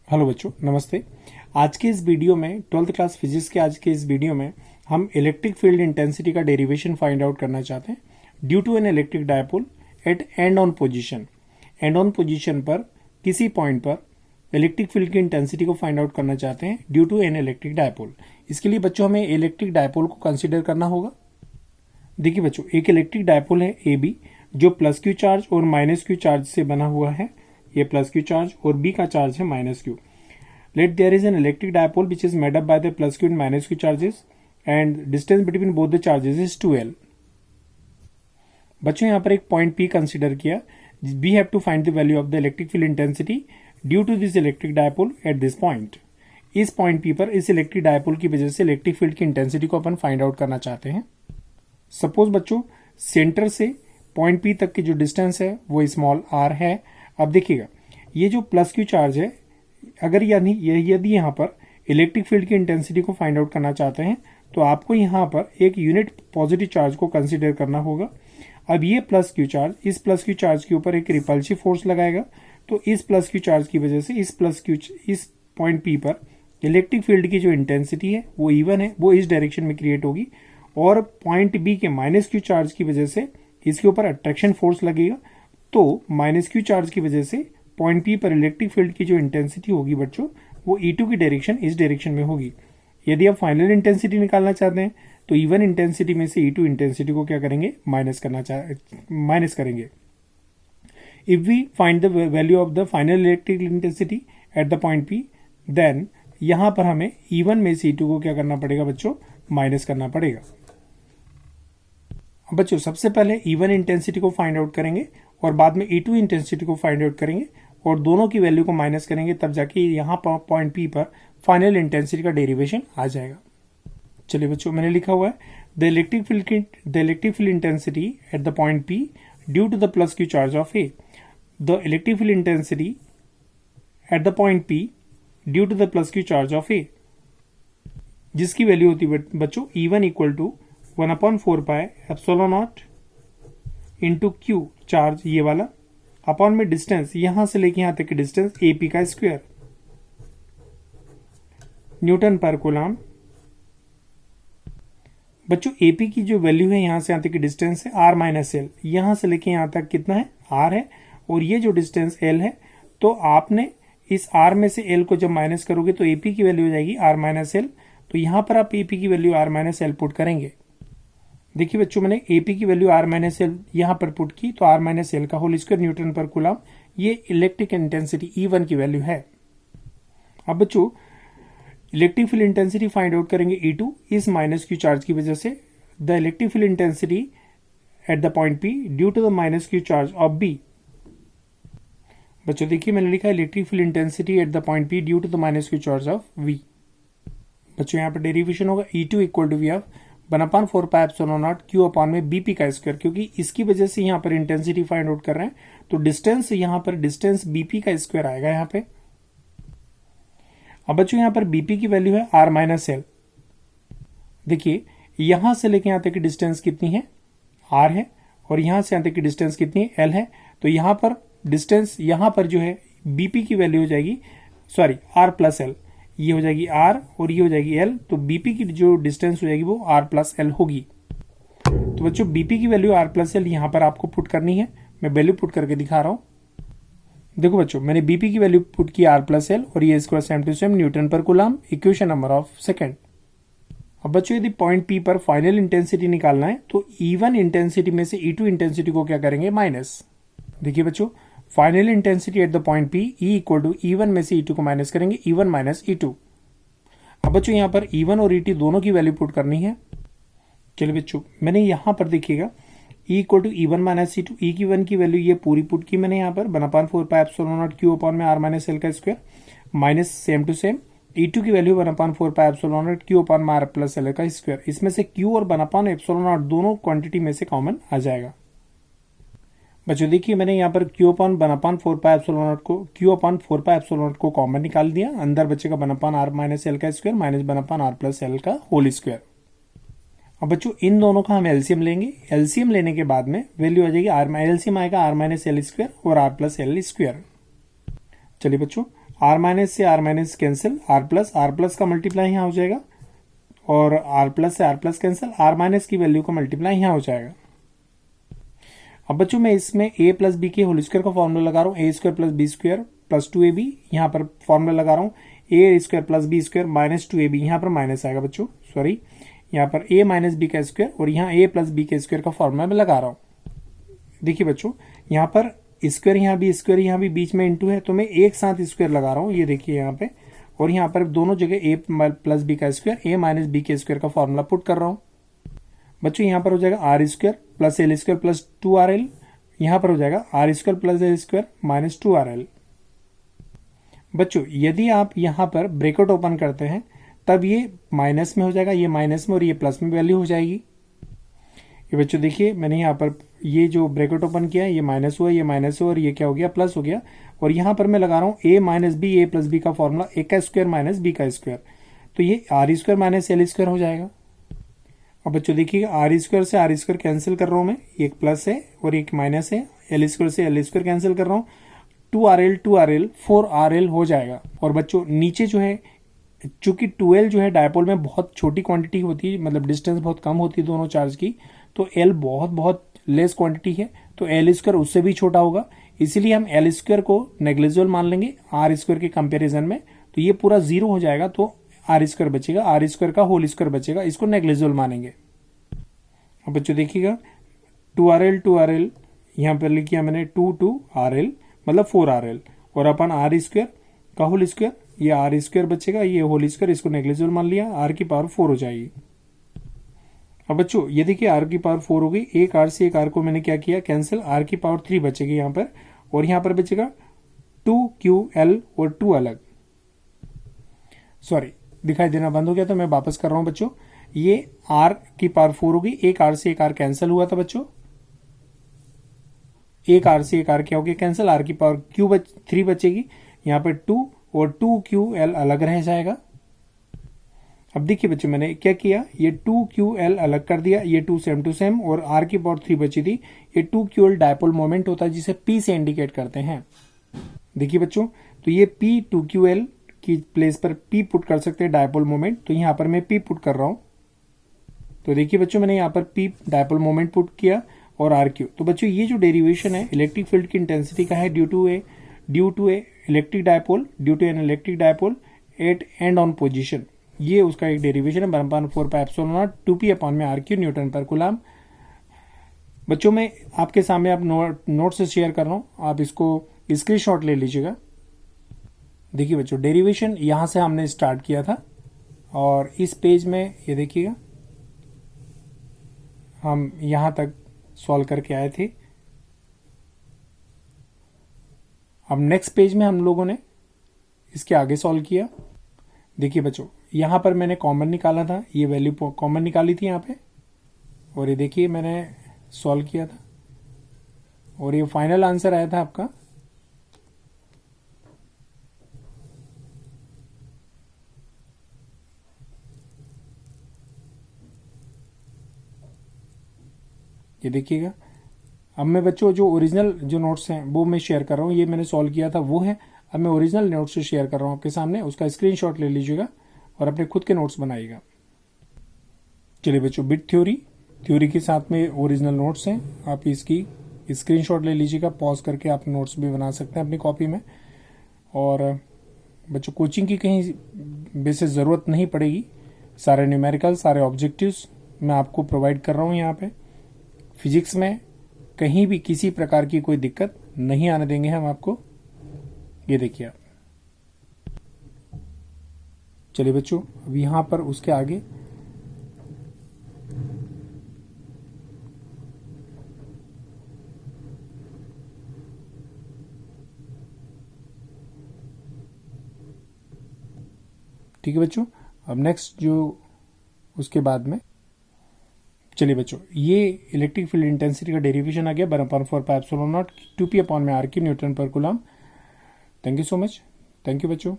Hello बच्चों, नमस्ते। आज के इस वीडियो में 12th क्लास फिजिक्स के आज के इस वीडियो में हम इलेक्ट्रिक फील्ड इंटेंसिटी का डेरिवेशन फाइंड आउट करना चाहते हैं due to an electric dipole at end on position. End on position पर किसी पॉइंट पर इलेक्ट्रिक फील्ड की इंटेंसिटी को फाइंड आउट करना चाहते हैं due to an electric dipole. इसके लिए बच्चों हमें इलेक्ट्रिक डायपोल को कंसिडर करना होगा। देखिए बच्चों, एक इलेक्ट्रिक डायपोल है ए बी जो प्लस क्यू चार्ज और माइनस क्यू चार्ज से बना हुआ है। ये प्लस क्यू चार्ज और बी का चार्ज है minus Q. Let there is an electric dipole which is made up by the plus q and minus q charges and distance between both the charges is 2l। बच्चों यहाँ पर एक point P consider किया। We have to find the value of the electric field intensity due to this electric dipole at this point। इस point P पर इस electric dipole की वजह से इलेक्ट्रिक फील्ड की इंटेंसिटी को अपन फाइंड आउट करना चाहते हैं। सपोज बच्चों सेंटर से पॉइंट P तक की जो डिस्टेंस है वो स्मॉल r है। अब देखिएगा ये जो प्लस क्यू चार्ज है, अगर यदि यहाँ पर इलेक्ट्रिक फील्ड की इंटेंसिटी को फाइंड आउट करना चाहते हैं तो आपको यहाँ पर एक यूनिट पॉजिटिव चार्ज को कंसीडर करना होगा। अब ये प्लस क्यू चार्ज इस प्लस क्यू चार्ज के ऊपर एक रिपल्सिव फोर्स लगाएगा, तो इस प्लस क्यू चार्ज की वजह से इस पॉइंट पी पर इलेक्ट्रिक फील्ड की जो इंटेंसिटी है वो इवन है, वो इस डायरेक्शन में क्रिएट होगी। और पॉइंट बी के माइनस क्यू चार्ज की वजह से इसके ऊपर अट्रैक्शन फोर्स लगेगा, तो माइनस क्यू चार्ज की वजह से पॉइंट पी पर इलेक्ट्रिक फील्ड की जो इंटेंसिटी होगी बच्चों वो E2 की डायरेक्शन इस डायरेक्शन में होगी। यदि आप फाइनल इंटेंसिटी निकालना चाहते हैं तो E1 इंटेंसिटी में से E2 इंटेंसिटी को क्या करेंगे, माइनस करेंगे। If we find the value of the final electric intensity at the point P, then यहां पर हमें E1 में से E2 को क्या करना पड़ेगा बच्चों, माइनस करना पड़ेगा। अब बच्चों सबसे पहले E1 इंटेंसिटी को फाइंड आउट करेंगे और बाद में E2 इंटेंसिटी को फाइंड आउट करेंगे और दोनों की वैल्यू को माइनस करेंगे, तब जाके यहाँ पॉइंट P पर फाइनल इंटेंसिटी का डेरिवेशन आ जाएगा। चलिए बच्चों, मैंने लिखा हुआ है the electric field intensity at the point P due to the plus Q charge of A. The electric field intensity at the point P due to the plus Q charge of A, जिसकी वैल्यू होती है बच्चों E1 equal to 1/4 pi epsilon naught into Q charge ये वाला upon में distance यहां से लेके यहां तक की डिस्टेंस AP का स्क्वायर न्यूटन पर कूलम। बच्चों AP की जो वैल्यू है यहां से यहां तक की डिस्टेंस है R माइनस एल, यहां से लेके यहां तक कितना है R है, और ये जो डिस्टेंस L है, तो आपने इस R में से L को जब माइनस करोगे तो AP की वैल्यू हो जाएगी R माइनस एल। तो यहां पर आप AP की value R minus L put करेंगे। देखिए बच्चों, मैंने AP की वैल्यू R माइनस एल यहां पर पुट की, तो R माइनस एल का होल स्क्वायर न्यूटन पर कूलम, ये इलेक्ट्रिक इंटेंसिटी E1 की वैल्यू है। अब बच्चों electric field intensity find out करेंगे E2 इस माइनस क्यू चार्ज की वजह से। The electric field intensity at the point P due to the minus Q charge of B। बच्चों देखिए मैंने लिखा electric field intensity at the point P due to the minus Q charge of V। बच्चों यहाँ पर derivation होगा E2 equal to V of 1/4 pi epsilon naught Q upon में BP का स्क्वायर, क्योंकि इसकी वजह से यहाँ पर इंटेंसिटी फाइंड आउट कर रहे हैं, तो डिस्टेंस यहाँ पर डिस्टेंस BP का स्क्वायर आएगा यहाँ पे। अब बच्चों यहाँ पर BP की वैल्यू है R माइनस एल। देखिए यहां से लेके यहां तक की डिस्टेंस कितनी है, R है, और यहां से यहां तक की डिस्टेंस कितनी है, L है। तो यहां पर डिस्टेंस यहां पर जो है BP की वैल्यू हो जाएगी R प्लस एल, ये हो जाएगी R और ये हो जाएगी L, तो BP की जो डिस्टेंस हो जाएगी वो R प्लस एल होगी। तो बच्चों BP की वैल्यू R प्लस एल यहां पर आपको पुट करनी है, मैं वैल्यू पुट करके दिखा रहा हूं। देखो बच्चों मैंने BP की वैल्यू पुट की R प्लस एल और ये square same to same newton पर coulomb, equation number of second. अब बच्चों यदि पॉइंट P पर फाइनल इंटेंसिटी निकालना है तो E1 इंटेंसिटी में से E2 इंटेंसिटी को क्या करेंगे, माइनस। देखिए बच्चों final intensity at the point P E equal to E1 में से E2 को माइनस करेंगे, E1 माइनस E2। अब बच्चों यहाँ पर E1 और E2 दोनों की वैल्यू पुट करनी है। चलिए बच्चों मैंने यहाँ पर देखिएगा E equal to E1 minus E2, E की 1 की वैल्यू ये पूरी पुट की मैंने यहाँ पर 1/4 pi epsilon naught Q upon में R माइनस एल का square minus same to same E2 की value 1/4 pi epsilon naught Q upon में R प्लस एल का स्क्वायर। इसमें से Q और 1/4 एप्सिलॉन नॉट दोनों क्वांटिटी में से कॉमन आ जाएगा। बच्चों देखिए मैंने यहाँ पर Q upon 1/4 pi epsilon not को Q upon 4 pi epsilon not को कॉमन निकाल दिया, अंदर बच्चे का 1/R माइनस एल का square minus 1/R plus L का होल स्क्वायर। अब बच्चों इन दोनों का हम एलसीएम लेंगे, एलसीएम लेने के बाद में वैल्यू आ जाएगी एलसीएम आएगा R माइनस एल स्क्वायर और R प्लस एल स्क्वायर। चलिए बच्चों आर माइनस से R minus cancel, R plus का मल्टीप्लाई यहाँ हो जाएगा और आर प्लस से R plus cancel, R minus की वैल्यू का मल्टीप्लाई यहाँ हो जाएगा। अब बच्चों मैं इसमें a प्लस बी के होल स्क्वायर का फॉर्मूला लगा रहा हूँ, A square plus B square plus 2ab, यहाँ पर फॉर्मूला लगा रहा हूँ A square plus B square minus 2ab, यहाँ पर माइनस आएगा बच्चों, सॉरी यहाँ पर a माइनस बी का स्क्वायर और यहाँ a प्लस बी के स्क्वायर का फॉर्मूला मैं लगा रहा हूँ। देखिए बच्चों यहाँ पर स्क्वायर यहाँ भी बीच में इंटू है, तो मैं एक साथ स्क्वायर लगा रहा हूँ, ये देखिए यहाँ पे, और यहाँ पर दोनों जगह a प्लस बी का स्क्वायर, a माइनस बी के स्क्वायर का फॉर्मूला पुट कर रहा हूँ। बच्चों यहाँ पर हो जाएगा R square plus L square plus 2rl, यहाँ पर हो जाएगा R square plus L square minus 2rl। बच्चों यदि आप यहाँ पर ब्रैकेट ओपन करते हैं तब ये माइनस में हो जाएगा, ये माइनस में और ये प्लस में वैल्यू हो जाएगी। ये बच्चों देखिए मैंने यहाँ पर ये जो ब्रैकेट ओपन किया है ये माइनस हुआ, ये माइनस हुआ और ये क्या हो गया, प्लस हो गया। और यहाँ पर मैं लगा रहा हूँ a minus B, A plus B का फॉर्मूला a का स्क्वायर माइनस बी का स्क्वायर, तो ये R square minus L square हो जाएगा। अब बच्चों देखिए आर स्क्वायर से आर स्क्वायर कैंसिल कर रहा हूँ मैं, एक प्लस है और एक माइनस है, एल स्क्वायर से एल स्क्वायर कैंसिल कर रहा हूँ, 2rl 4rl हो जाएगा। और बच्चों नीचे जो है चूंकि 2l जो है डायपोल में बहुत छोटी क्वांटिटी होती है, मतलब डिस्टेंस बहुत कम होती है दोनों चार्ज की, तो l बहुत लेस क्वांटिटी है, तो एल स्क्वायर उससे भी छोटा होगा, इसीलिए हम एल स्क्वायर को नेग्लिजिबल मान लेंगे आर स्क्वायर के कंपैरिजन में, तो ये पूरा 0 हो जाएगा, तो आर स्क्वायर बचेगा, आर स्क्वायर का होल स्क्वायर बचेगा, इसको नेग्लिजिबल मानेंगे। अब बच्चों देखिएगा 2rl यहाँ पर लिख किया मैंने 2rl मतलब 4rl और अपन आर स्क्वायर का होल स्क्वायर, ये आर स्क्वायर बचेगा, ये होल स्क्वायर, इसको नेग्लिजिबल मान लिया, आर की पावर 4 हो जाएगी। अब बच्चों ये देखिए आर की पावर 4 हो गई, एक आर से एक आर को मैंने क्या किया कैंसिल, आर की पावर 3 बचेगी यहाँ पर, और यहाँ पर बचेगा 2ql और 2 अलग, सॉरी दिखाई देना बंद हो गया, तो मैं वापस कर रहा हूं बच्चों, ये आर की पावर 4 होगी, एक आर से एक आर कैंसिल हुआ था बच्चों, एक आर से एक आर क्या हो गया कैंसिल, आर की पावर 3 बचेगी, यहाँ पे 2 और 2ql अलग रह जाएगा। अब देखिए बच्चों मैंने क्या किया, ये 2ql अलग कर दिया, ये 2 सेम टू सेम, और r की पावर 3 बची थी, ये 2ql डायपोल मोमेंट होता है जिसे p से इंडिकेट करते हैं। देखिए बच्चों तो ये p 2ql की प्लेस पर p पुट कर सकते हैं डायपोल मोमेंट, तो यहाँ पर मैं p पुट कर रहा हूं, तो देखिए बच्चों मैंने यहाँ पर p डायपोल मोमेंट पुट किया और rq। तो बच्चों ये जो डेरिवेशन है इलेक्ट्रिक फील्ड की इंटेंसिटी का है due to a electric dipole, due to an electric dipole at end on position, ये उसका एक डेरिवेशन है 1/4πε0 2p अपॉन में r क्यू न्यूटन पर कूलम। बच्चों मैं आपके सामने आप नोट से शेयर कर रहा हूं, आप इसको स्क्रीनशॉट ले लीजिएगा। देखिए बच्चों डेरिवेशन यहां से हमने स्टार्ट किया था और इस पेज में ये देखिएगा हम यहां तक सॉल्व करके आए थे। अब नेक्स्ट पेज में हम लोगों ने इसके आगे सॉल्व किया। देखिए बच्चों यहां पर मैंने कॉमन निकाला था, ये वैल्यू कॉमन निकाली थी यहाँ पे, और ये देखिए मैंने सॉल्व किया था और ये फाइनल आंसर आया था आपका ये देखिएगा। अब मैं बच्चों जो ओरिजिनल जो नोट्स हैं वो मैं शेयर कर रहा हूँ, ये मैंने सॉल्व किया था वो है, अब मैं ओरिजिनल नोट्स से शेयर कर रहा हूँ आपके सामने, उसका स्क्रीनशॉट ले लीजिएगा और अपने खुद के नोट्स बनाइएगा। चलिए बच्चों बिट थ्योरी के साथ में ओरिजिनल नोट्स हैं, आप इसकी स्क्रीनशॉट ले लीजिएगा, पॉज करके आप नोट्स भी बना सकते हैं अपनी कॉपी में। और बच्चों कोचिंग की कहीं बेसिस ज़रूरत नहीं पड़ेगी, सारे न्यूमेरिकल सारे ऑब्जेक्टिव्स मैं आपको प्रोवाइड कर रहा हूँ यहाँ पे। फिजिक्स में कहीं भी किसी प्रकार की कोई दिक्कत नहीं आने देंगे हम आपको, ये देखिए आप। चलिए बच्चों अब यहां पर उसके आगे ठीक है बच्चों। अब नेक्स्ट जो उसके बाद में चलिए बच्चों ये इलेक्ट्रिक फील्ड इंटेंसिटी का डेरिवेशन आ गया 1/4πε0 2p अपॉन में r की न्यूटन पर coulomb. Thank you so much, thank you बच्चों।